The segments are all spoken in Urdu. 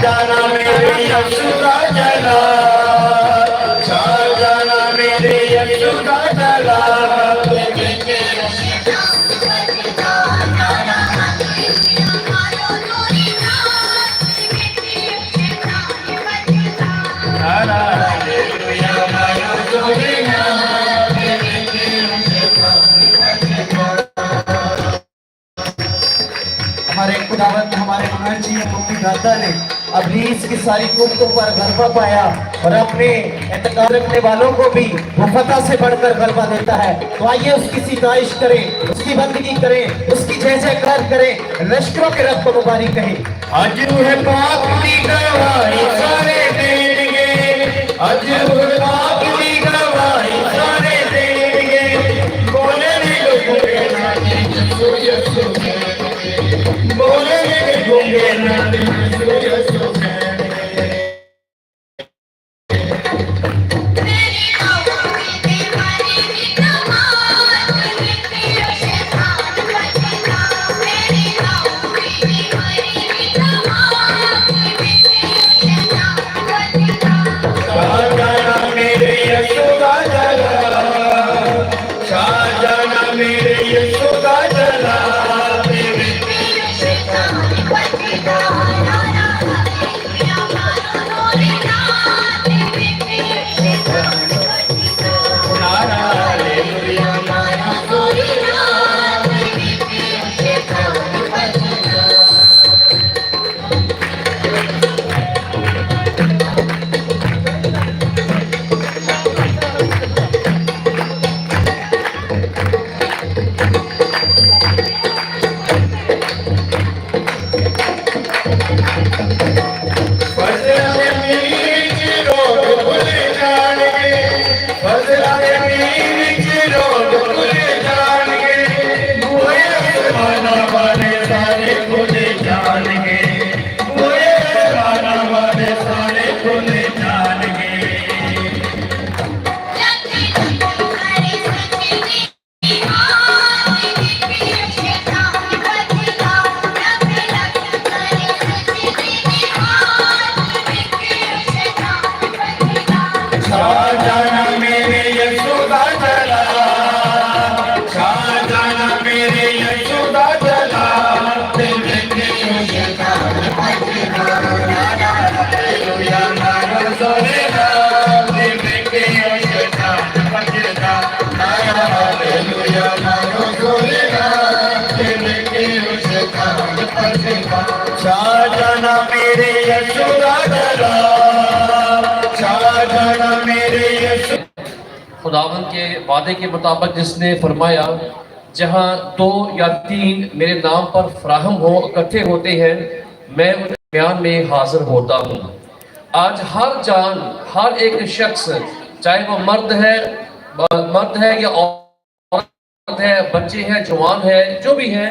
جانا میرے یسوع کا جلال، چھا جانا میرے یسوع کا جلال۔ ہمارے خداوند ہمارے مرجی مفتی داتا نے ابلیس کی ساری قوتوں پر غلبہ پایا اور اپنے انتقام رکھنے والوں کو بھی وہ فتح سے بڑھ کر غلبہ دیتا ہے۔ تو آئیے اس کی ستائش کریں، اس کی بندگی کریں، اس کی جے جے کار کریں، لشکروں کے رب کو مبارک کہیں۔ آج روح پاک کی گواہی سارے دیں گے، آج روح پاک کی گواہی سارے دیں گے، بولنے گونگے ناچے یسوع یسوع کہیں گے، بولنے گونگے ناچے یسوع یسوع کہیں گے۔ خداوند کے وعدے کے مطابق جس نے فرمایا جہاں 2 یا 3 میرے نام پر فراہم ہو اکٹھے ہوتے ہیں میں ان بیان میں حاضر ہوتا ہوں۔ آج ہر جان، ہر ایک شخص چاہے وہ مرد ہے یا عورت ہے، بچے ہیں، جوان ہے، جو بھی ہے،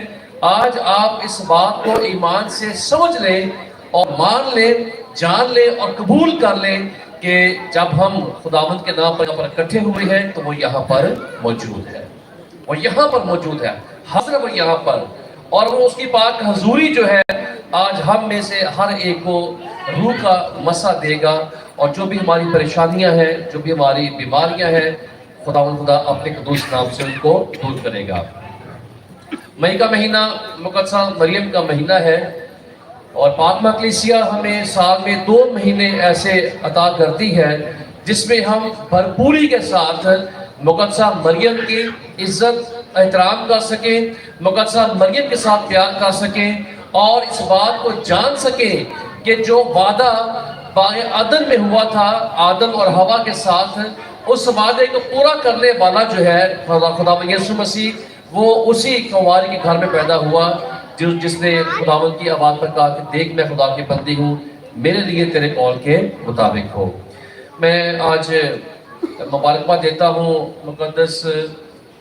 آج آپ اس بات کو ایمان سے سمجھ لیں اور مان لیں، جان لیں اور قبول کر لیں کہ جب ہم خداوند کے نام پر اکٹھے ہوئے ہیں تو وہ یہاں پر موجود ہے، وہ یہاں پر موجود ہے، حاضر وہ یہاں پر، اور وہ اس کی پاک حضوری جو ہے آج ہم میں سے ہر ایک کو روح کا مسا دے گا، اور جو بھی ہماری پریشانیاں ہیں، جو بھی ہماری بیماریاں ہیں، خداوند خدا اپنے قدوس نام سے ان کو دور کرے گا۔ مئی کا مہینہ مقدسہ مریم کا مہینہ ہے، اور پاک مقدسیہ ہمیں سال میں 2 مہینے ایسے عطا کرتی ہے جس میں ہم بھرپوری کے ساتھ مقدسہ مریم کی عزت احترام کر سکیں، مقدسہ مریم کے ساتھ پیار کر سکیں، اور اس بات کو جان سکیں کہ جو وعدہ باغ عدن میں ہوا تھا آدم اور حوا کے ساتھ، اس وعدے کو پورا کرنے والا جو ہے خداوند یسوع مسیح، وہ اسی کنواری کے گھر میں پیدا ہوا جس نے خداوند کی آواز پر کہا کہ دیکھ میں خدا کی بندی ہوں، میرے لیے تیرے قول کے مطابق ہو۔ میں آج مبارکباد دیتا ہوں مقدس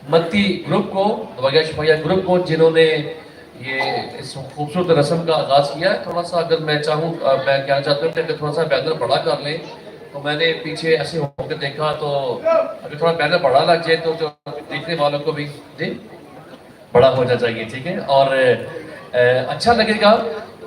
متی گروپ کو، دواگیا شفیہ گروپ کو، جنہوں نے یہ اس خوبصورت رسم کا آغاز کیا ہے۔ تھوڑا سا اگر میں چاہوں، میں کہنا چاہتا ہوں کہ تھوڑا سا بینر بڑا کر لیں، تو میں نے پیچھے ایسے ہو کے دیکھا تو اگر تھوڑا بینر بڑا لگ جائے تو جو دیکھنے والوں کو بھی جی بڑا ہونا چاہیے، ٹھیک ہے، اور اچھا لگے گا۔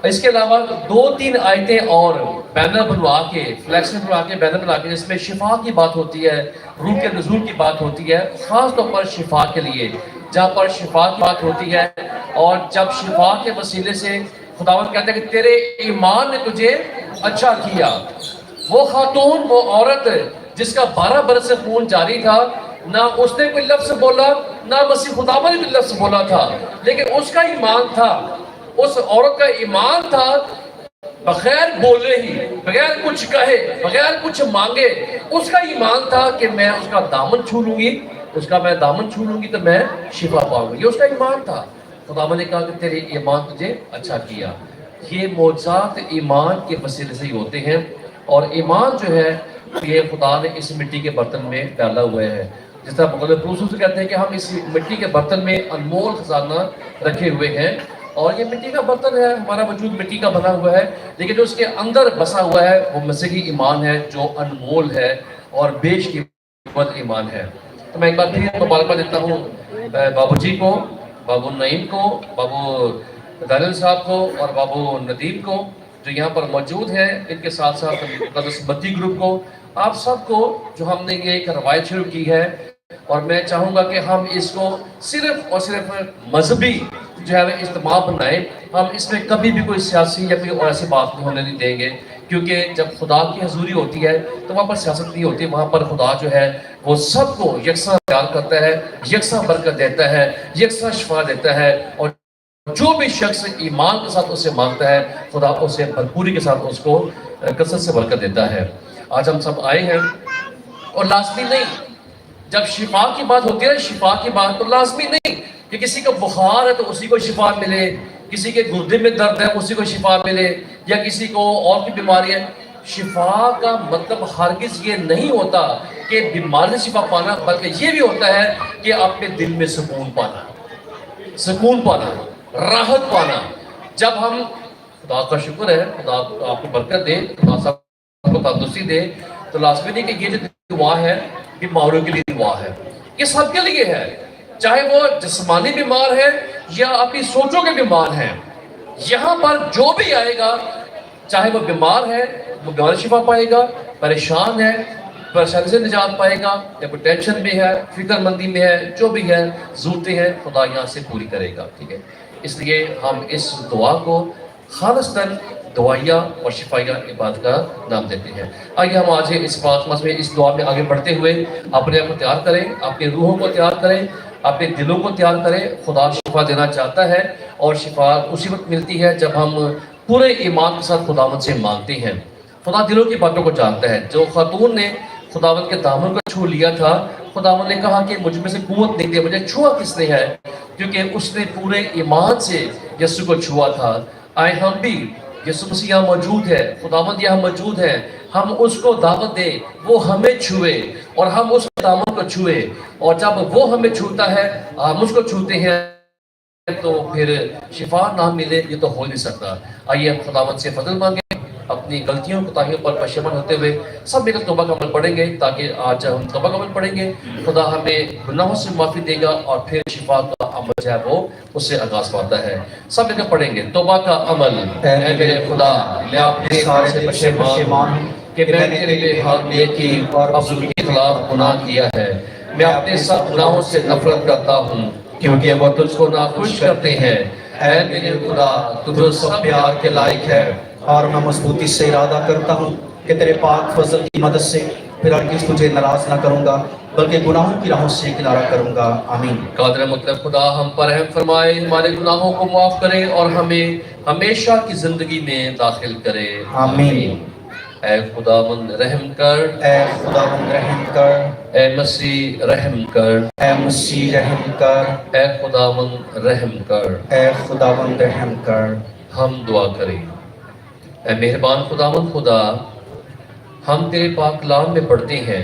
اس کے علاوہ 2-3 آیتیں اور بینر بنوا کے، فلیکس بنوا کے، بینر بنا کے، جس میں شفا کی بات ہوتی ہے، روح کے نزول کی بات ہوتی ہے، خاص طور پر شفا کے لیے، جہاں پر شفا کی بات ہوتی ہے، اور جب شفا کے وسیلے سے خداوند کہتا ہے کہ تیرے ایمان نے تجھے اچھا کیا۔ وہ خاتون، وہ عورت جس کا 12 برس سے خون جاری تھا، نہ اس نے کوئی لفظ بولا، نہ مسیح خداوند نے کوئی لفظ بولا تھا، لیکن اس کا ایمان تھا، اس عورت کا ایمان تھا، بغیر بولے ہی، بغیر کچھ کہے، بغیر کچھ مانگے، اس کا ایمان تھا کہ میں اس کا دامن چھو لوں گی، اس کا میں دامن چھو لوں گی تو میں شفا پاؤں گی۔ یہ اس کا ایمان تھا۔ خداوند نے کہا کہ تیرے ایمان تجھے اچھا کیا۔ یہ معجزات ایمان کے وسیلے سے ہی ہوتے ہیں، اور ایمان جو ہے یہ خدا نے اس مٹی کے برتن میں ڈالا ہوا ہے۔ جس طرح مقدس پولس کہتے ہیں کہ ہم اس مٹی کے برتن میں انمول خزانہ رکھے ہوئے ہیں، اور یہ مٹی کا برتن ہے، ہمارا وجود مٹی کا بنا ہوا ہے، لیکن جو اس کے اندر بسا ہوا ہے وہ مسیحی ایمان ہے، جو انمول ہے اور بیش قیمت ایمان ہے۔ تو میں ایک بار پھر مبارکباد دیتا ہوں بابو جی کو، بابو نعیم کو، بابو دانیل صاحب کو، اور بابو ندیم کو جو یہاں پر موجود ہیں، ان کے ساتھ ساتھ مقدس بتی گروپ کو، آپ سب کو جو ہم نے یہ ایک روایت شروع کی ہے، اور میں چاہوں گا کہ ہم اس کو صرف اور صرف مذہبی جو ہے اجتماع بنائیں۔ ہم اس میں کبھی بھی کوئی سیاسی یا کوئی اور ایسی بات نہیں ہونے نہیں دیں گے، کیونکہ جب خدا کی حضوری ہوتی ہے تو وہاں پر سیاست نہیں ہوتی، وہاں پر خدا جو ہے وہ سب کو یکساں پیار کرتا ہے، یکساں برکت دیتا ہے، یکساں شفا دیتا ہے، اور جو بھی شخص ایمان کے ساتھ اسے مانگتا ہے خدا اسے بھرپوری کے ساتھ اس کو کثرت سے برکت دیتا ہے۔ آج ہم سب آئے ہیں، اور لازمی نہیں، جب شفا کی بات ہوتی ہے، شفا کی بات تو لازمی نہیں کہ کسی کو بخار ہے تو اسی کو شفا ملے، کسی کے گردے میں درد ہے اسی کو شفا ملے، یا کسی کو اور کی بیماری ہے۔ شفا کا مطلب ہرگز یہ نہیں ہوتا کہ بیماری سے شفا پانا، بلکہ یہ بھی ہوتا ہے کہ اپنے دل میں سکون پانا، سکون پانا، راحت پانا۔ جب ہم، خدا کا شکر ہے، خدا آپ کو برکت دے، خدا سب کو تندرستی دے، تو لازمی نہیں کہ یہ جو دعا ہے بیماروں کے لیے دعا ہے، یہ سب کے لیے ہے، چاہے وہ جسمانی بیمار ہے یا اپنی سوچوں کے بیمار ہیں۔ یہاں پر جو بھی آئے گا، چاہے وہ بیمار ہے وہ بیمار شفا پائے گا، پریشان ہے پریشانی سے نجات پائے گا، یا کوئی ٹینشن میں ہے، فکر مندی میں ہے، جو بھی ہے ضرورتیں ہیں خدا یہاں سے پوری کرے گا، ٹھیک ہے۔ اس لیے ہم اس دعا کو خالصتاً دعائیہ اور شفائیہ عبادت کا نام دیتے ہیں۔ آئیے ہم آج اس بات میں اس دعا میں آگے بڑھتے ہوئے اپنے آپ کو تیار کریں، اپنی روحوں کو تیار کریں، اپنے دلوں کو تیار کریں۔ خدا شفا دینا چاہتا ہے، اور شفا اسی وقت ملتی ہے جب ہم پورے ایمان کے ساتھ خداوند سے مانگتے ہیں۔ خدا دلوں کی باتوں کو جانتا ہے۔ جو خاتون نے خداوند کے دامن کو چھو لیا تھا، خداوند نے کہا کہ مجھ میں سے قوت نہیں دے، مجھے چھوا کس نے ہے؟ کیونکہ اس نے پورے ایمان سے یسوع کو چھوا تھا۔ آئے ہم بھی، یسوع مسیح یہاں موجود ہے، خداوند یہاں موجود ہے، ہم اس کو دعوت دیں وہ ہمیں چھوئے، اور ہم اس دامن کو چھوئے، اور جب وہ ہمیں چھوتا ہے، ہم اس کو چھوتے ہیں، تو پھر شفا نہ ملے یہ تو ہو نہیں سکتا۔ آئیے ہم خداوند سے فضل مانگیں، اپنی غلطیوں کوتاہیوں پر پشیمان ہوتے ہوئے سب مل کر توبہ کا عمل پڑھیں گے، تاکہ آج ہم توبہ کا عمل پڑھیں گے، خدا ہمیں گناہوں سے معافی دے گا، اور پھر شفا کا عمل جو ہے وہ اس سے آغاز پاتا ہے۔ سب مل کر پڑھیں گے توبہ کا عمل۔ اے میرے خدا، میں اپنے سارے سے پشیمان ہوں کہ میں نے تیرے بے حق نیکی اور عزم کے خلاف گناہ کیا ہے۔ میں اپنے سب گناہوں سے نفرت کرتا ہوں، کیونکہ وہ تجھ کو ناخوش کرتے ہیں۔ اے میرے خدا، تو سب پیار کے لائق ہے، اور میں مضبوطی سے ارادہ کرتا ہوں کہ تیرے پاک فضل کی مدد سے پھر ہرگز تجھے ناراض نہ کروں گا، بلکہ گناہوں کی راہوں سے کنارہ کروں گا۔ آمین۔ قادر مطلب خدا ہم پر رحم فرمائے، ہمارے گناہوں کو معاف کرے، اور ہمیں ہمیشہ کی زندگی میں داخل کرے۔ آمین۔ اے خداوند رحم کر، اے خداوند رحم کر، اے مسیح رحم کر، اے مسیح رحم کر، اے خداوند رحم کر۔ اے خداوند رحم کر۔ ہم دعا کریں۔ اے مہربان خداوند خدا، ہم تیرے پاک کلام میں پڑھتے ہیں،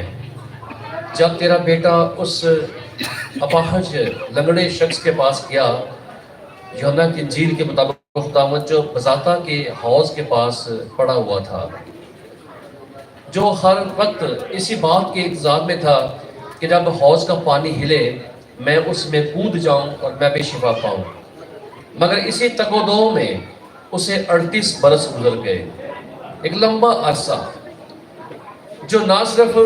جب تیرا بیٹا اس اپاہج لنگڑے شخص کے پاس گیا، یوحنا کی انجیل کے مطابق خداوند، جو بزاتا کے حوض کے پاس پڑا ہوا تھا، جو ہر وقت اسی بات کے انتظار میں تھا کہ جب حوض کا پانی ہلے میں اس میں کود جاؤں اور میں بھی شفا پاؤں، مگر اسی تگ و دو میں اسے 38 برس گزر گئے، ایک لمبا عرصہ، جو نہ صرف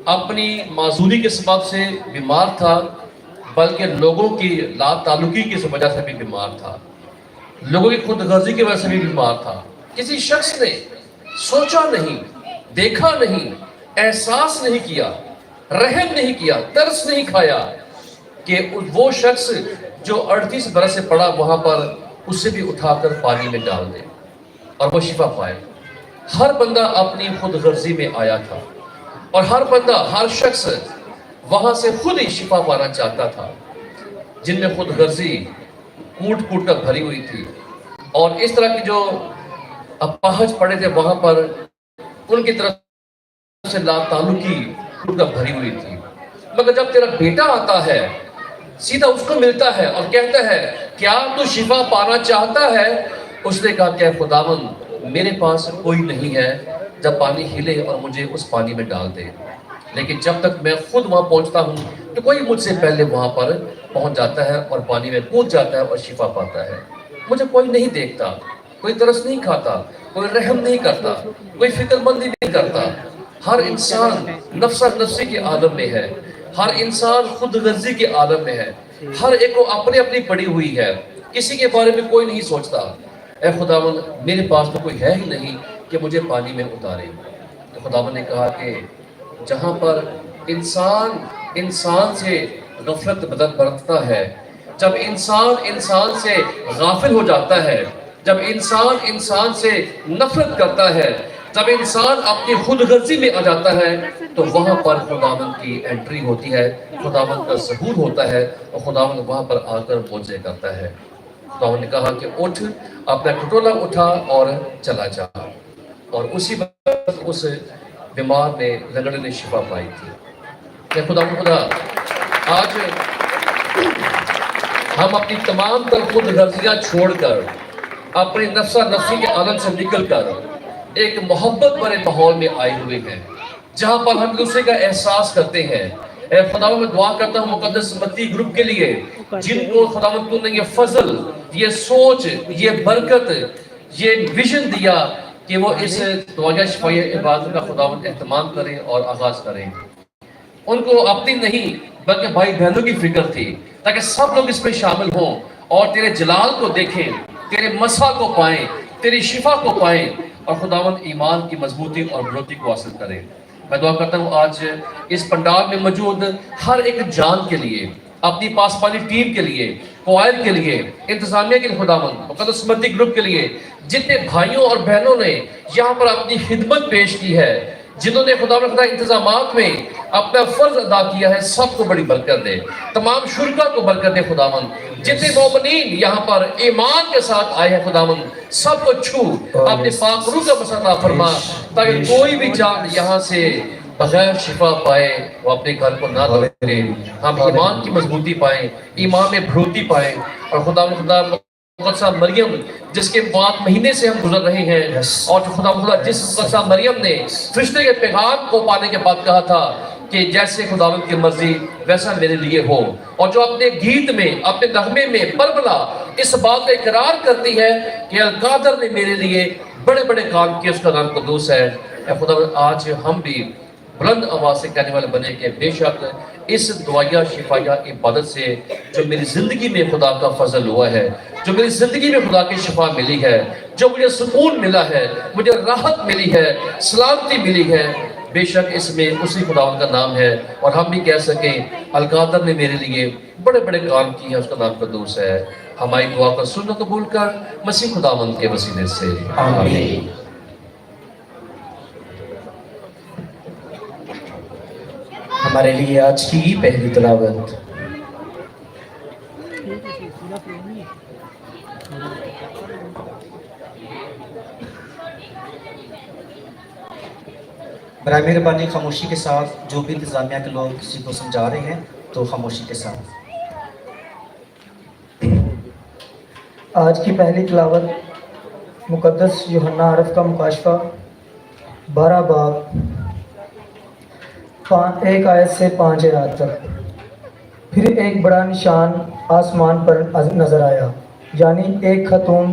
اپنی معذوری کے سبب سے بیمار تھا بلکہ لوگوں کی لا تعلقی کی وجہ سے بھی بیمار تھا، لوگوں کی خود غرضی کی وجہ سے بھی بیمار تھا۔ کسی شخص نے سوچا نہیں، دیکھا نہیں، احساس نہیں کیا، رحم نہیں کیا، ترس نہیں کھایا کہ وہ شخص جو 38 برس سے پڑا وہاں پر اسے بھی اٹھا کر پانی میں ڈال دے اور وہ شفا پائے۔ ہر بندہ اپنی خود غرضی میں آیا تھا اور ہر بندہ، ہر شخص وہاں سے خود ہی شفا پانا چاہتا تھا، جن میں خود غرضی کوٹ کوٹ کر بھری ہوئی تھی، اور اس طرح کی جو اپاہج پڑے تھے وہاں پر ان کی طرف سے لا تعلقی کوٹ کر بھری ہوئی تھی۔ مگر جب تیرا بیٹا آتا ہے، سیدھا اس کو ملتا ہے اور کہتا ہے کیا تو شفا پانا چاہتا ہے؟ اس نے کہا کہ خداوند میرے پاس کوئی نہیں ہے جب پانی ہلے اور مجھے اس پانی میں ڈال دے، لیکن جب تک میں خود وہاں پہنچتا ہوں تو کوئی مجھ سے پہلے وہاں پر پہنچ جاتا ہے اور پانی میں کود جاتا ہے اور شفا پاتا ہے۔ مجھے کوئی نہیں دیکھتا، کوئی ترس نہیں کھاتا، کوئی رحم نہیں کرتا، کوئی فکر مندی نہیں کرتا۔ ہر انسان نفسا نفسی کے عالم میں ہے، ہر انسان خود غرضی کے عالم میں ہے، ہر ایک کو اپنی اپنی پڑی ہوئی ہے، کسی کے بارے میں کوئی نہیں سوچتا اے خداوند میرے پاس تو کوئی ہے ہی نہیں کہ مجھے پانی میں اتارے۔ تو خداوند نے کہا کہ جہاں پر انسان سے غفلت برتتا ہے، جب انسان سے غافل ہو جاتا ہے، جب انسان سے نفرت کرتا ہے، جب انسان اپنی خود غرضی میں آ جاتا ہے تو وہاں پر خداوند کی انٹری ہوتی ہے، خداوند کا ظہور ہوتا ہے اور خداوند وہاں پر آ کر معجزے کرتا ہے۔ خداوند نے کہا کہ اٹھ، اپنا کٹولا اٹھا اور چلا جا، اور اسی وقت اس بیمار نے، لنگڑے نے شفا پائی تھی۔ کہ خدا آج ہم اپنی تمام تر خود غرضیاں چھوڑ کر، اپنے نفسا نفسی کے عالم سے نکل کر ایک محبت بھرے ماحول میں آئے ہوئے ہیں، جہاں پر ہم دوسرے کا احساس کرتے ہیں۔ اے خداوند میں دعا کرتا ہوں مقدس امتی گروپ کے لیے، جن کو خداوند تو نے یہ فضل، یہ سوچ، یہ برکت، یہ ویژن دیا کہ وہ اس دعائیہ شفائیہ عبادت کا خداوند اہتمام کریں اور آغاز کریں۔ ان کو اپنی نہیں بلکہ بھائی بہنوں کی فکر تھی تاکہ سب لوگ اس میں شامل ہوں اور تیرے جلال کو دیکھیں، تیرے مسا کو پائیں، تیری شفا کو پائیں اور خداوند ایمان کی مضبوطی اور بلوتی کو حاصل کریں۔ میں دعا کرتا ہوں آج اس پنڈال میں موجود ہر ایک جان کے لیے، اپنی پاسبانی ٹیم کے لیے، کوائر کے لیے، انتظامیہ کے لیے، خداوند مقدس امتی گروپ کے لیے، جتنے بھائیوں اور بہنوں نے یہاں پر اپنی خدمت پیش کی ہے، جنہوں نے خدا انتظامات میں اپنا فرض ادا کیا ہے، سب کو بڑی برکت دے، تمام شرکا کو برکت دے خداوند۔ جتنے مومنین یہاں پر ایمان کے ساتھ آئے ہیں خداوند، سب کو چھو اپنے پاک روح کا مسئلہ فرما تاکہ کوئی بھی جان یہاں سے بغیر شفا پائے وہ اپنے گھر کو نہ لوٹے۔ ہم ایمان کی مضبوطی پائیں، ایمان میں بھروتی پائیں، اور خدا مقدسہ مریم جس کے بعد مہینے سے ہم گزر رہے ہیں، اور خدا جس مقدسہ مریم نے فرشتے کے پیغام کو پانے کے بعد کہا تھا کہ جیسے خداوند کی مرضی ویسا میرے لیے ہو، اور جو اپنے گیت میں، اپنے نغمے میں بربلا اس بات کا اقرار کرتی ہے کہ القادر نے میرے لیے بڑے بڑے کام کیے، اس کا نام قدوس ہے۔ اے خداوند آج ہم بھی بلند آواز سے کہنے والے بنے کہ بے شک اس دعائیہ شفائیہ عبادت سے جو میری زندگی میں خدا کا فضل ہوا ہے، جو میری زندگی میں خدا کی شفا ملی ہے، جو مجھے سکون ملا ہے، مجھے راحت ملی ہے، سلامتی ملی ہے، بے شک اس میں اسی خداوند کا نام ہے، اور ہم بھی کہہ سکیں القادر نے میرے لیے بڑے بڑے کام کیے ہیں، اس کا نام قدوس ہے۔ ہماری دعا کو سن و قبول کر مسیح خداوند کے وسیلے سے آمین۔ ہمارے لیے آج کی پہلی تلاوت برائے مہربانی خاموشی کے ساتھ، جو بھی انتظامیہ کے لوگ کسی کو سمجھا رہے ہیں تو خاموشی کے ساتھ۔ آج کی پہلی تلاوت مقدس یوحنا عرف کا مکاشفہ 12 باب 1 آیت سے 5 آیات تک۔ پھر ایک بڑا نشان آسمان پر نظر آیا، یعنی ایک خاتون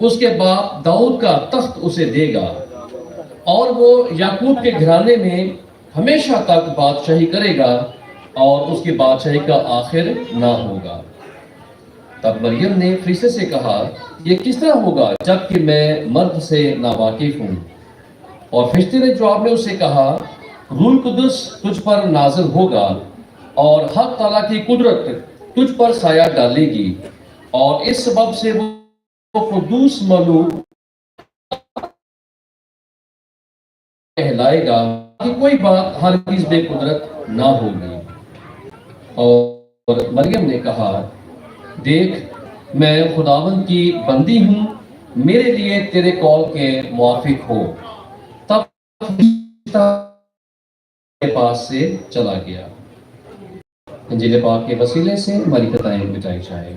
اس کے باپ داؤد کا تخت اسے دے گا اور وہ یعقوب کے گھرانے میں ہمیشہ تک بادشاہی کرے گا اور اس کی بادشاہی کا آخر نہ ہوگا۔ تب مریم نے فرشتے سے کہا یہ کس طرح ہوگا جبکہ میں مرد سے ناواقف ہوں؟ اور فرشتے نے جواب میں اسے کہا روح القدس تجھ پر نازل ہوگا اور حق تعالیٰ کی قدرت تجھ پر سایہ ڈالے گی اور اس سبب سے وہ قدوس مولود کہلائے گا کہ کوئی بات ہرگز بے قدرت نہ ہوگی۔ اور مریم نے کہا دیکھ میں خداوند کی بندی ہوں، میرے لیے تیرے قول کے موافق ہو۔ تب کے پاس سے چلا گیا۔ انجیل پاک کے وسیلے سے ہماری خطائیں مٹائی جائیں۔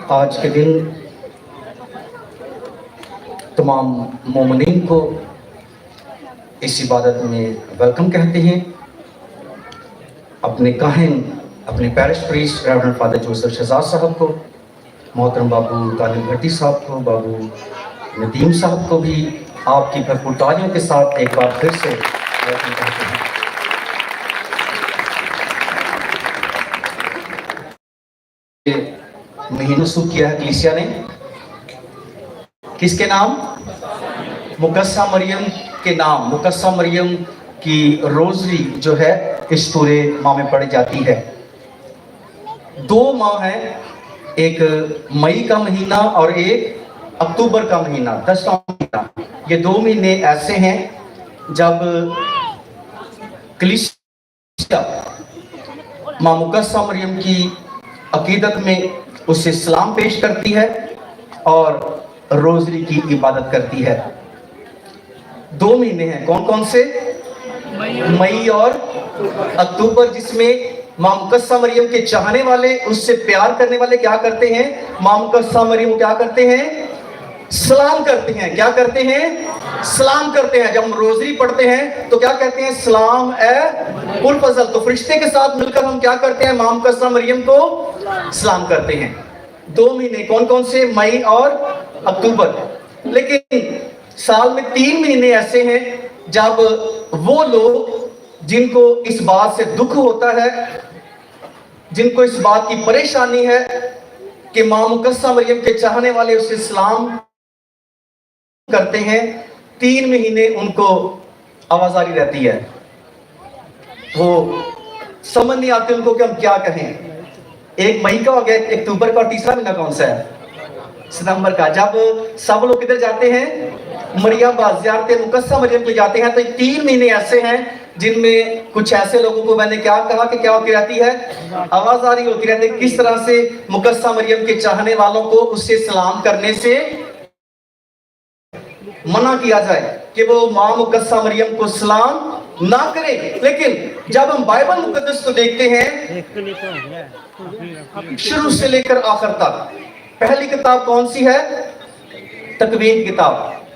آج کے دن تمام مومنین کو اس عبادت میں ویلکم کہتے ہیں۔ اپنے کاہن، اپنے perish priest reverend father Joseph Shahzad صاحب کو، محترم بابو طالب بھٹی صاحب کو، بابو ندیم صاحب کو بھی آپ کی بھرپور تالیوں کے ساتھ ایک بار پھر سے ویلکم کہتے ہیں۔ مہینہ سو کیا ہے کلیسیا نے کس کے نام؟ مقدسہ مریم کے نام۔ مقدسہ مریم کی روزری جو ہے اس پورے ماہ میں پڑھی جاتی ہے۔ 2 ماہ ہیں، ایک مئی کا مہینہ اور ایک اکتوبر کا مہینہ، 10واں مہینہ۔ یہ 2 مہینے ایسے ہیں جب کلیسیا ماں مقدسہ مریم کی عقیدت میں اسے سلام پیش کرتی ہے اور روزری کی عبادت کرتی ہے۔ 2 مہینے ہیں، کون کون سے؟ مئی اور اکتوبر، جس میں ماں مقدسہ مریم کے چاہنے والے، اس سے پیار کرنے والے کیا کرتے ہیں؟ ماں مقدسہ مریم کیا کرتے ہیں؟ سلام کرتے ہیں۔ کیا کرتے ہیں؟ سلام کرتے ہیں۔ جب ہم روزری پڑھتے ہیں تو کیا کہتے ہیں؟ سلام اے پرفضل۔ تو فرشتے کے ساتھ مل کر ہم کیا کرتے ہیں؟ ماں مقدسہ مریم کو سلام کرتے ہیں۔ 2 مہینے کون کون سے؟ مئی اور اکتوبر۔ لیکن سال میں 3 مہینے ایسے ہیں جب وہ لوگ جن کو اس بات سے دکھ ہوتا ہے، جن کو اس بات کی پریشانی ہے کہ ماں مقدسہ مریم کے چاہنے والے اسے سلام کرتے ہیں، 3 مہینے ان کو آوازاری رہتی ہے۔ وہ سمجھ نہیں آتے ان کو کہ ہم کیا کہیں۔ ایک مئی کا ہو گیا، اکتوبر کا، اور تیسرا مہینہ کون سا ہے؟ ستمبر کا۔ جب سب لوگ کدھر جاتے ہیں؟ مریم باز زیارت مقدسہ مریم کے جاتے ہیں۔ تو 3 مہینے ایسے ہیں جن میں کچھ ایسے لوگوں کو میں نے کیا کہا کہ کیا ہوتی رہتی ہے؟ آوازاری ہوتی رہتی ہے۔ کس طرح سے مقدسہ مریم کے چاہنے والوں کو اس سے سلام کرنے سے منع کیا جائے کہ وہ ماں مقدسہ مریم کو سلام نہ کرے۔ لیکن جب ہم بائبل مقدس کو دیکھتے ہیں شروع سے لے کر آخر تک، پہلی کتاب کون سی ہے؟ تکوین کی کتاب،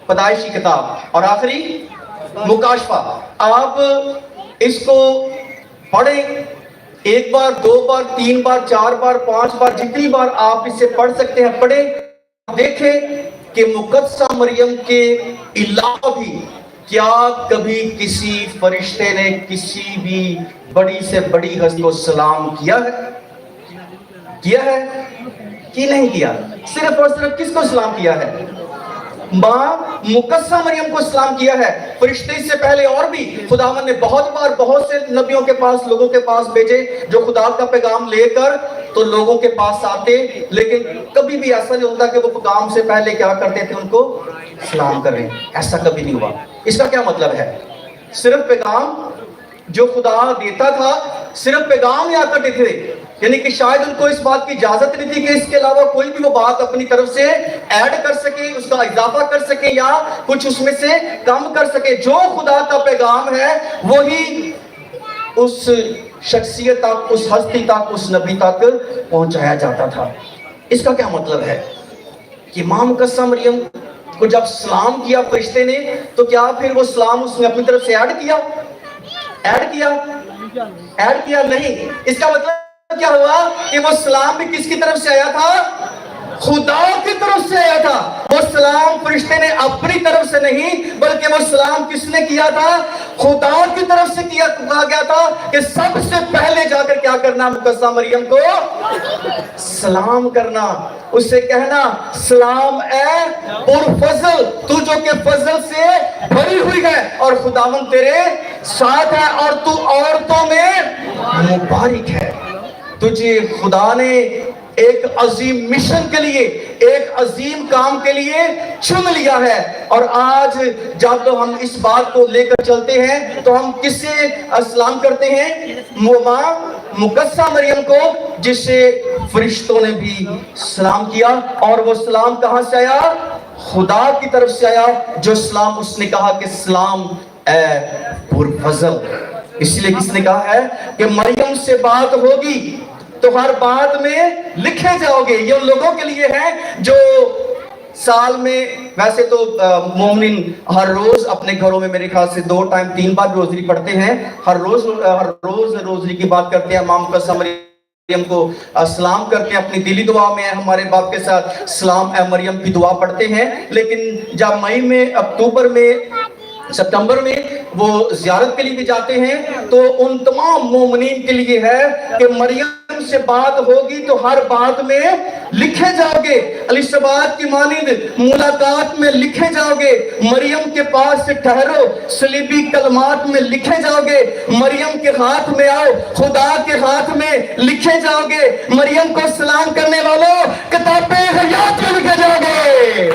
پیدائش کی کتاب، اور آخری مکاشفہ۔ آپ اس کو پڑھیں، 1 بار، 2 بار، 3 بار، 4 بار، 5 بار، جتنی بار آپ اسے پڑھ سکتے ہیں پڑھیں۔ دیکھیں کہ مقدسہ مریم کے علاوہ بھی کیا کبھی کسی فرشتے نے کسی بھی بڑی سے بڑی ہستی کو سلام کیا ہے؟ کیا ہے کہ نہیں کیا؟ صرف اور صرف کس کو سلام کیا ہے؟ ماں مقدسہ مریم کو سلام کیا ہے۔ فرشتے اس سے پہلے اور بھی خداوند نے بہت بار بہت سے نبیوں کے پاس، لوگوں کے پاس بھیجے جو خدا کا پیغام لے کر تو لوگوں کے پاس آتے، لیکن کبھی بھی ایسا نہیں ہوتا کہ وہ پیغام سے پہلے کیا کرتے تھے؟ ان کو سلام کریں۔ ایسا کبھی نہیں ہوا۔ اس کا کیا مطلب ہے؟ صرف پیغام جو خدا دیتا تھا، صرف پیغام یا کرتے تھے، یعنی کہ شاید ان کو اس بات کی اجازت نہیں تھی کہ اس کے علاوہ کوئی بھی وہ بات اپنی طرف سے ایڈ کر سکے، اس کا اضافہ کر سکے یا کچھ اس میں سے کم کر سکے۔ جو خدا کا پیغام ہے وہی اس شخصیت تک، اس ہستی تک، اس نبی تک پہنچایا جاتا تھا۔ اس کا کیا مطلب ہے کہ ماں مقدسہ مریم کو جب سلام کیا فرشتے نے، تو کیا پھر وہ سلام اس نے اپنی طرف سے ایڈ کیا؟ نہیں۔ اس کا مطلب کیا ہوا کہ وہ سلام بھی کس کی طرف سے آیا تھا؟ خدا کی طرف سے آیا تھا۔ وہ سلام فرشتے نے اپنی طرف سے نہیں، بلکہ وہ سلام کس نے کیا تھا؟ خدا کی طرف سے کہا گیا تھا کہ سب سے پہلے جا کر کیا کرنا؟ مقدسہ مریم کو سلام کرنا، اس سے کہنا سلام اے پرفضل، تو جو کہ فضل سے بھری ہوئی ہے اور خداوند تیرے ساتھ ہے اور تو عورتوں میں مبارک ہے۔ تجھے خدا نے ایک عظیم مشن کے لیے، ایک عظیم کام کے لیے چن لیا ہے۔ اور آج جب ہم اس بات کو لے کر چلتے ہیں تو ہم کس سے سلام کرتے ہیں؟ ماں مقدسہ مریم کو، جس سے فرشتوں نے بھی سلام کیا۔ اور وہ سلام کہاں سے آیا؟ خدا کی طرف سے آیا۔ جو سلام اس نے کہا کہ سلام اے پرفضل، اس لیے کس نے کہا ہے کہ مریم سے بات ہوگی تو ہر بات میں لکھے جاؤ گے۔ یہ ان لوگوں کے لیے ہے جو سال میں، ویسے تو مومنین ہر روز اپنے گھروں میں میرے خیال سے 2 ٹائم 3 بار روزری پڑھتے ہیں، ہر روز روزری کی بات کرتے ہیں، ماں مقدسہ مریم کو سلام کرتے ہیں، اپنی دلی دعا میں ہمارے باپ کے ساتھ سلام اے مریم کی دعا پڑھتے ہیں۔ لیکن جب مئی میں، اکتوبر میں، ستمبر میں وہ زیارت کے لیے بھی جاتے ہیں تو ان تمام مومنین کے لیے ہے کہ مریم سے بات ہوگی تو ہر بات میں لکھے جاؤ گے، الشبات کی مانند ملاقات میں لکھے جاؤ گے، مریم کے پاس سے ٹھہرو صلیبی کلمات میں لکھے جاؤ گے، مریم کے ہاتھ میں آؤ خدا کے ہاتھ میں لکھے جاؤ گے، مریم کو سلام کرنے والوں کتاب حیات میں لکھے جاؤ گے۔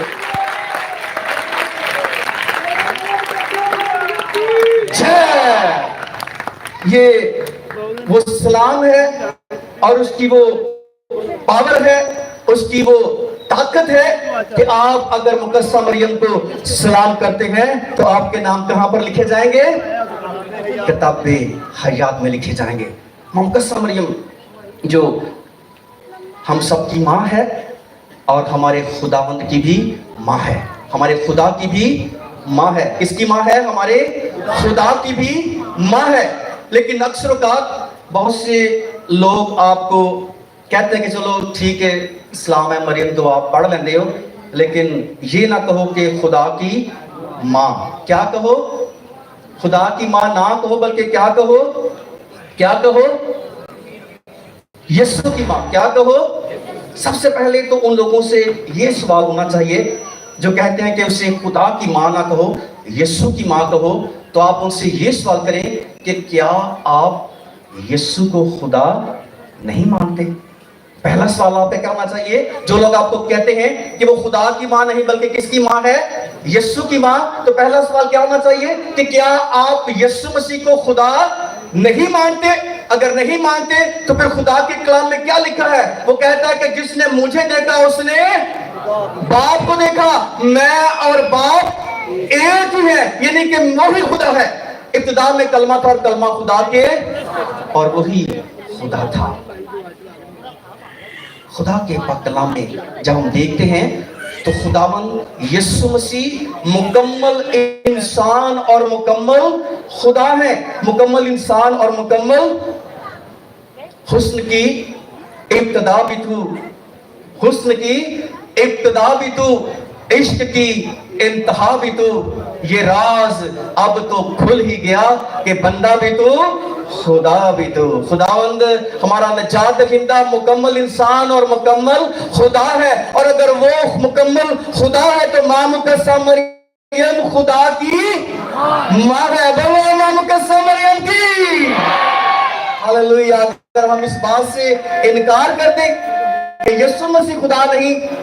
یہ وہ سلام ہے اور اس کی وہ پاور ہے، اس کی وہ طاقت ہے کہ آپ اگر مقدسہ مریم کو سلام کرتے ہیں تو آپ کے نام کہاں پر لکھے جائیں گے؟ کتاب حیات میں لکھے جائیں گے۔ مقدسہ مریم جو ہم سب کی ماں ہے اور ہمارے خداوند کی بھی ماں ہے، ہمارے خدا کی بھی ماں ہے۔ کس کی ماں ہے؟ ہمارے خدا کی بھی ماں ہے۔ لیکن اکثر اوقات بہت سے لوگ آپ کو کہتے ہیں کہ چلو ٹھیک ہے اسلام ہے مریم تو آپ پڑھ لیندے ہو، لیکن یہ نہ کہو کہ خدا کی ماں۔ کیا کہو؟ خدا کی ماں نہ کہو، بلکہ کیا کہو؟ یسوع کی ماں۔ کیا کہو؟ سب سے پہلے تو ان لوگوں سے یہ سوال ہونا چاہیے جو کہتے ہیں کہ اسے خدا کی ماں نہ کہو، یسوع کی ماں کہو، تو آپ ان سے یہ سوال کریں کہ کیا آپ یسوع کو خدا نہیں مانتے؟ پہلا سوال آپ پہ کیا ہونا چاہیے؟ جو لوگ آپ کو کہتے ہیں کہ وہ خدا کی ماں نہیں بلکہ کس کی ماں ہے؟ یسوع کی ماں، تو پہلا سوال کیا ہونا چاہیے کہ کیا آپ یسوع مسیح کو خدا نہیں مانتے؟ اگر نہیں مانتے تو پھر خدا کے کلام میں کیا لکھا ہے؟ وہ کہتا ہے کہ جس نے مجھے دیکھا اس نے باپ کو دیکھا، میں اور باپ ایک ہی ہے، یعنی کہ وہی خدا ہے۔ ابتدا میں کلمہ تھا اور کلمہ خدا کے اور وہی خدا تھا۔ خدا کے پاک کلام میں جب ہم دیکھتے ہیں تو خداوند یسوع مسیح مکمل انسان اور مکمل خدا ہے، مکمل انسان اور مکمل حسن کی ابتدا بھی تو، حسن کی ابتدا بھی تو، عشق کی انتہا بھی تو، یہ راز اب تو کھل ہی گیا کہ بندہ بھی تو خدا بھی تو۔ خداوند ہمارا نجات دہندہ مکمل انسان اور مکمل خدا ہے، اور اگر وہ مکمل خدا ہے تو ماں مقدسہ مریم خدا کی ماں ہے۔ بولو ماں مقدسہ مریم کی ہاللویا۔ اگر ہم اس بات سے انکار کر دیں کہ یسوع مسیح خدا نہیں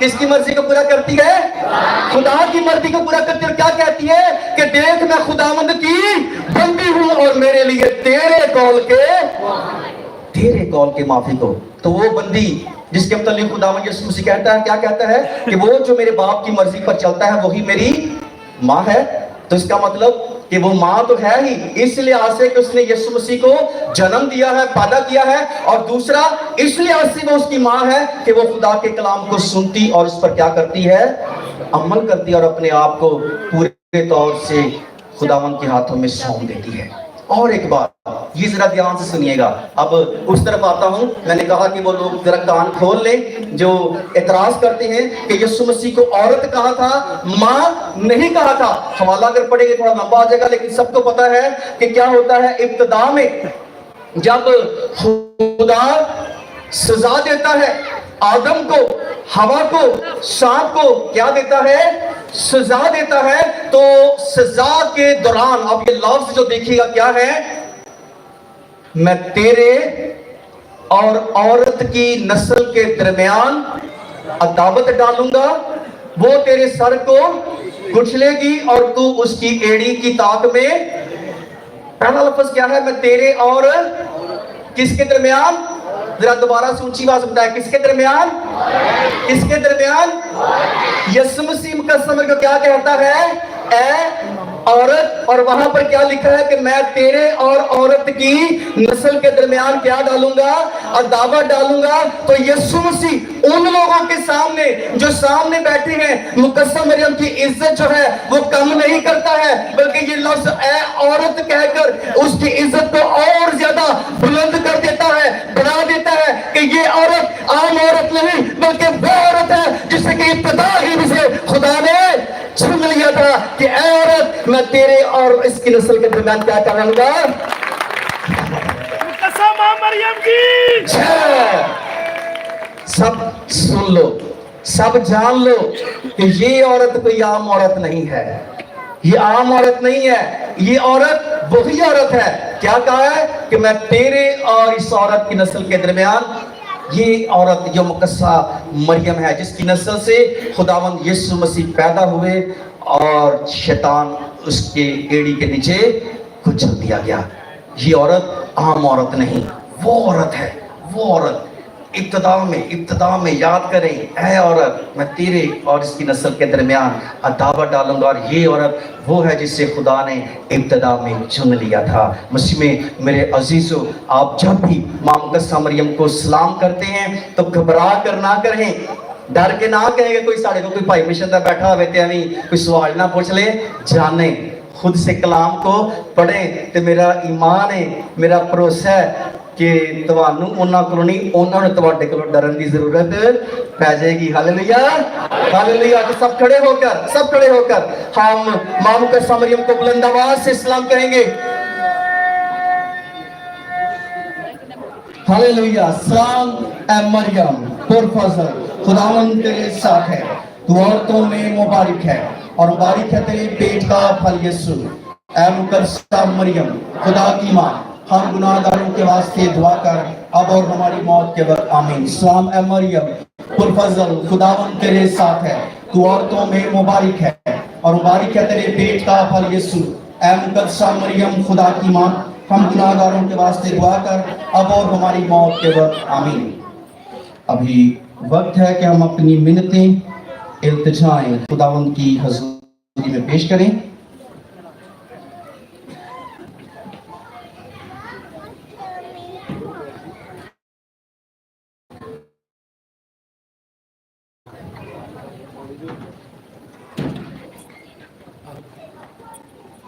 کس کی مرضی کو پورا کرتی ہے؟ خدا کی مرضی کو پورا کرتی ہے. اور کیا کہتی ہے کہ دیکھ میں خداوند کی بندی ہوں اور میرے لیے تیرے قول کے معافی کو. تو وہ بندی جس کے متعلق خداوند یسوع مسیح کہتا ہے, کیا کہتا ہے کہ وہ جو میرے باپ کی مرضی پر چلتا ہے وہی میری ماں ہے. تو اس کا مطلب کہ وہ ماں تو ہے ہی اس لحاظ سے کہ اس نے یسوع مسیح کو جنم دیا ہے, پیدا کیا ہے, اور دوسرا اس لحاظ سے وہ اس کی ماں ہے کہ وہ خدا کے کلام کو سنتی اور اس پر کیا کرتی ہے, عمل کرتی ہے, اور اپنے آپ کو پورے طور سے خداوند کے ہاتھوں میں سونپ دیتی ہے. اور ایک بات یہ ذرا دھیان سے سنیے گا. اب اس طرف آتا ہوں. میں نے کہا کہ وہ لوگ ذرا کان کھول لیں جو اعتراض کرتے ہیں کہ یسوع مسیح کو عورت کہا تھا, ماں نہیں کہا تھا. حوالہ اگر پڑھیں گے تھوڑا لمبا آ جائے گا, لیکن سب کو پتا ہے کہ کیا ہوتا ہے. ابتدا میں جب خدا سزا دیتا ہے آدم کو, ہوا کو, سانپ کو, کیا دیتا ہے, سزا دیتا ہے. تو سزا کے دوران اب یہ لفظ جو دیکھیے گا کیا ہے, میں تیرے اور عورت کی نسل کے درمیان عداوت ڈالوں گا, وہ تیرے سر کو کچلے گی اور تو اس کی ایڑی کی تاک میں. پہلا لفظ کیا ہے, میں تیرے اور کس کے درمیان, ذرا دوبارہ سے اونچی آواز بتائیں, کس کے درمیان, کس کے درمیان, یسوع مسیح قسم کو کیا کہتا ہے, اے عورت, اور وہاں پر کیا لکھا ہے کہ میں تیرے اور عورت کی نسل کے درمیان کیا ڈالوں گا, عداوت ڈالوں گا. تو یسوع مسیح ان لوگوں کے سامنے جو سامنے بیٹھے ہیں, مقدسہ مریم کی عزت جو ہے وہ کم نہیں کرتا ہے, بلکہ یہ لفظ اے عورت کہہ کر اس کی عزت کو اور زیادہ بلند کر دیتا ہے, بڑھا دیتا ہے کہ یہ عورت عام عورت نہیں بلکہ وہ عورت ہے جسے کہ ابتدا ہی سے خدا نے چن لیا تھا کہ اے عورت میں تیرے اور اس کی نسل کے درمیان کیا کروں گا. مریم کی سب سن لو, سب جان لو کہ یہ عورت کوئی عام عورت نہیں ہے, یہ عام عورت نہیں ہے, یہ عورت وہی عورت ہے. کیا کہا ہے کہ میں تیرے اور اس عورت کی نسل کے درمیان, یہ عورت جو مقدسہ مریم ہے جس کی نسل سے خداوند یسوع مسیح پیدا ہوئے اور شیطان اس کے ایڑی کے نیچے کچل دیا گیا. یہ عورت عام عورت نہیں, وہ عورت ہے, وہ عورت. ابتدا میں یاد کریں, اے عورت میں تیرے اور اس کی نسل کے درمیان عداوت ڈالوں گا. اور یہ عورت وہ ہے جس سے خدا نے ابتدا میں چن لیا تھا. مسیح میں میرے عزیزو, آپ جب بھی ماں مقدسہ مریم کو سلام کرتے ہیں تو گھبرا کر نہ کریں, ڈر کے نہ کہیں کہ کوئی ساڑھے کو کوئی بھائی مشن دا بیٹھا ہوئے تے ہمیں کوئی سوال نہ پوچھ لے. جانیں, خود سے کلام کو پڑھیں. تو میرا ایمان ہے, میرا بھروسہ ہے کہ تمہانوں انہاں کولوں نہیں, انہاں نوں تواڈے کولوں ڈرن دی ضرورت پہ جائے گی. Hallelujah, hallelujah. تو سب کھڑے ہو کر ہم ماں مقدسہ مریم کو بلند آواز سے سلام کہیں گے. ہاللویا. سلام اے مریم پرفضل, خداوند تیرے ساتھ ہے, تو عورتوں میں مبارک ہے اور مبارک ہے تیرے پیٹ کا پھل یسوع. اے مقدسہ مریم خدا کی ماں, ہم گناہ گاروں کے واسطے دعا کر اب اور ہماری موت کے وقت آمین. سلام اے مریم پرفضل, خداوند تیرے ساتھ ہے, تو عورتوں میں مبارک ہے اور مبارک ہے تیرے پیٹ کا پھل یسوع. اے مقدسہ مریم خدا کی ماں, ہم گناہ گاروں کے واسطے دعا کر اب اور ہماری موت کے وقت آمین. ابھی وقت ہے کہ ہم اپنی منتیں, التجائیں خداوند کی حضوری میں پیش کریں.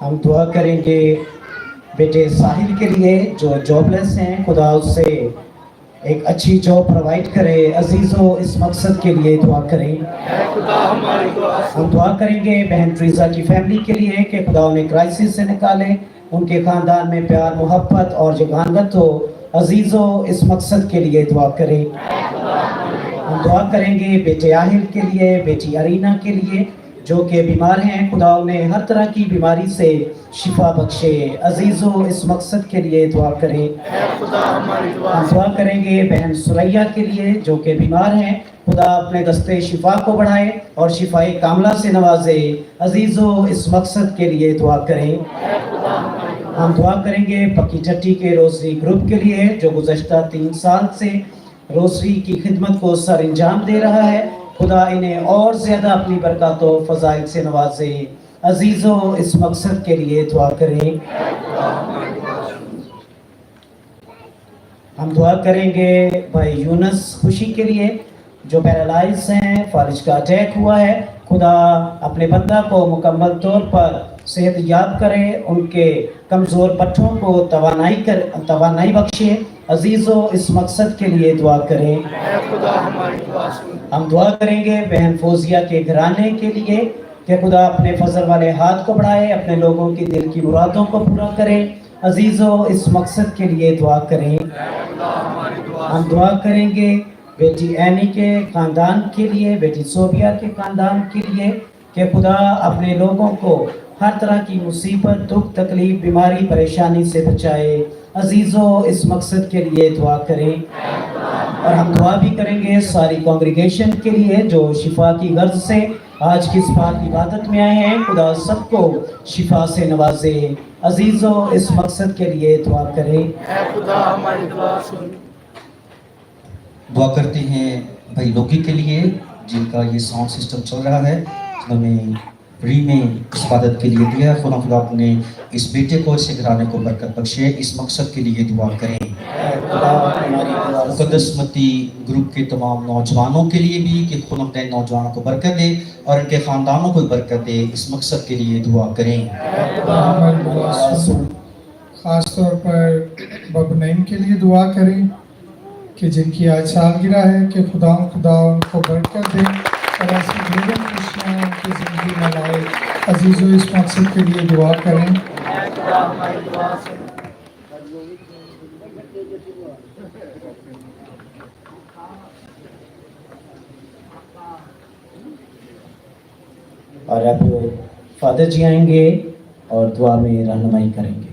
ہم دعا کریں گے بیٹے ساحل کے لیے جو جاب لیس ہیں, خدا اس سے ایک اچھی جاب پرووائڈ کرے. عزیزوں, اس مقصد کے لیے دعا کریں. ہم دعا کریں گے بہن ٹریزا کی فیملی کے لیے کہ خدا انہیں کرائسس سے نکالے, ان کے خاندان میں پیار محبت اور جگانت ہو. عزیزوں, اس مقصد کے لیے دعا کریں. ہم دعا کریں گے بیٹے آہل کے لیے, بیٹی ارینا کے لیے جو کہ بیمار ہیں، خدا انہیں ہر طرح کی بیماری سے شفا بخشے۔ عزیزو اس مقصد کے لیے دعا کریں۔ ہم دعا کریں گے بہن سریا کے لیے جو کہ بیمار ہیں، خدا اپنے دستے شفا کو بڑھائے اور شفائے کاملہ سے نوازے۔ عزیزو اس مقصد کے لیے دعا کریں۔ ہم دعا کریں گے پکی ٹھٹی کے روزری گروپ کے لیے جو گزشتہ 3 سال سے روزری کی خدمت کو سر انجام دے رہا ہے، خدا انہیں اور زیادہ اپنی برکات و فضائل سے نوازے۔ عزیزو اس مقصد کے لیے دعا کریں۔ ہم دعا کریں گے بھائی یونس خوشی کے لیے جو پیرالائز ہیں، فالج کا اٹیک ہوا ہے، خدا اپنے بندہ کو مکمل طور پر صحت یاب کرے، ان کے کمزور پٹھوں کو توانائی بخشے۔ عزیزو اس مقصد کے لیے دعا کریں۔ ہم دعا کریں گے بہن فوزیہ کے گھرانے کے لیے کہ خدا اپنے فضل والے ہاتھ کو بڑھائے، اپنے لوگوں کی دل کی مرادوں کو پورا کرے۔ عزیزو اس مقصد کے لیے دعا کریں۔ ہم دعا کریں گے بیٹی اینی کے خاندان کے لیے، بیٹی صوبیہ کے خاندان کے لیے کہ خدا اپنے لوگوں کو ہر طرح کی مصیبت، دکھ، تکلیف، بیماری، پریشانی سے بچائے۔ عزیزو اس مقصد کے لیے دعا کریں۔ اور ہم دعا بھی کریں گے ساری کانگریگیشن کے لیے جو شفا کی غرض سے آج کی اس پاک عبادت میں آئے ہیں، خدا سب کو شفا سے نوازے۔ عزیزو اس مقصد کے لیے دعا کریں۔ دعا کرتے ہیں بھائی لوگی کے لیے جن کا یہ ساؤنڈ سسٹم چل رہا ہے، جنہوں نے فری میں اس عبادت کے لیے دیا ہے۔ خدا اپنے اس بیٹے کو، اس گھرانے کو برکت بخشے۔ اس مقصد کے لیے دعا کریں۔ مقدس متی گروپ کے تمام نوجوانوں کے لیے بھی کہ خدا اپنے نوجوانوں کو برکت دے اور ان کے خاندانوں کو برکت دے۔ اس مقصد کے لیے دعا کریں۔ خاص طور پر بابو نعیم کے لیے دعا کریں کہ جن کی آج سالگرہ ہے کہ خدا ان کو برکت دے اور ایسی بیگم خوشیاں ان کی زندگی میں لائے۔ عزیزو اس مقصد کے لیے دعا کریں۔ اور اب فادر جی آئیں گے اور دعا میں رہنمائی کریں گے۔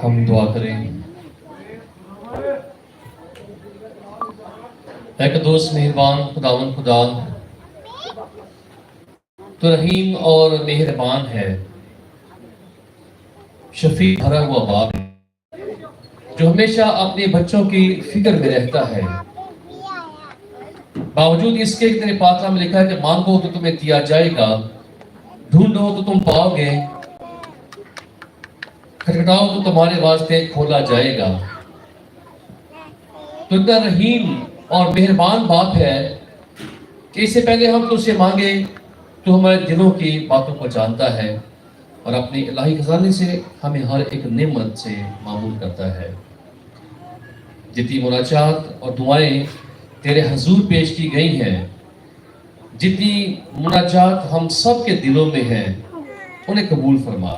ہم دعا کریں۔ اے قدوس مہربان خداوند خدا، تو رحیم اور مہربان ہے، شفیع بھرا ہوا باپ ہے جو ہمیشہ اپنے بچوں کی فکر میں رہتا ہے۔ باوجود اس کے تیرے پاک میں لکھا ہے کہ مانگو تو تمہیں دیا جائے گا، ڈھونڈو تو تم پاؤ گے، کھٹکھٹاؤ تو تمہارے واسطے کھولا جائے گا۔ تو اتنا رحیم اور مہربان باپ ہے کہ اس سے پہلے ہم تجھ سے مانگے تو ہمارے دلوں کی باتوں کو جانتا ہے اور اپنی الہی خزانے سے ہمیں ہر ایک نعمت سے معمول کرتا ہے۔ جتنی مناجات اور دعائیں تیرے حضور پیش کی گئی ہیں، جتنی مناجات ہم سب کے دلوں میں ہیں، انہیں قبول فرما۔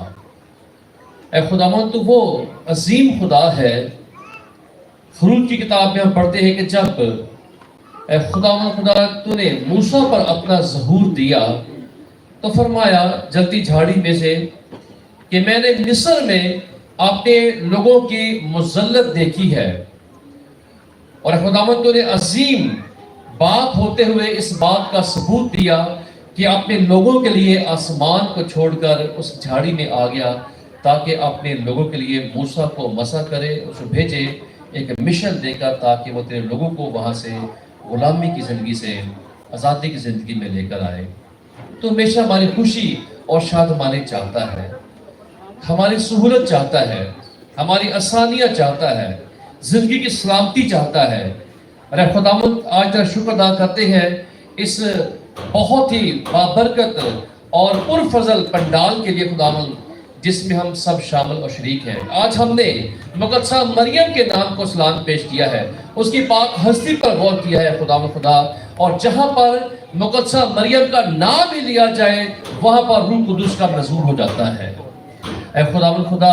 اے خداوند تو وہ عظیم خدا ہے۔ خروج کی کتاب میں ہم پڑھتے ہیں کہ جب اے خداوند خدا تو نے موسیٰ پر اپنا ظہور دیا تو فرمایا جلتی جھاڑی میں سے کہ میں نے مصر میں اپنے لوگوں کی مذلت دیکھی ہے، اور خداوند تو نے عظیم باپ ہوتے ہوئے اس بات کا ثبوت دیا کہ اپنے لوگوں کے لیے آسمان کو چھوڑ کر اس جھاڑی میں آ گیا تاکہ اپنے لوگوں کے لیے موسیٰ کو مسح کرے، اسے بھیجے ایک مشن دے کر تاکہ وہ تیرے لوگوں کو وہاں سے غلامی کی زندگی سے آزادی کی زندگی میں لے کر آئے۔ تو ہمیشہ ہماری خوشی اور شادمانی چاہتا ہے، ہماری سہولت چاہتا ہے، ہماری آسانیاں چاہتا ہے، زندگی کی سلامتی چاہتا ہے۔ اور اے خداوند آج تیرا شکر ادا کرتے ہیں اس بہت ہی بابرکت اور پرفضل پنڈال کے لیے خداوند جس میں ہم سب شامل اور شریک ہیں۔ آج ہم نے مقدسہ مریم کے نام کو سلام پیش کیا ہے، اس کی پاک ہستی پر غور کیا ہے خداوند خدا، اور جہاں پر مقدسہ مریم کا نام ہی لیا جائے وہاں پر روح قدس کا نزول ہو جاتا ہے۔ اے خداوند خدا،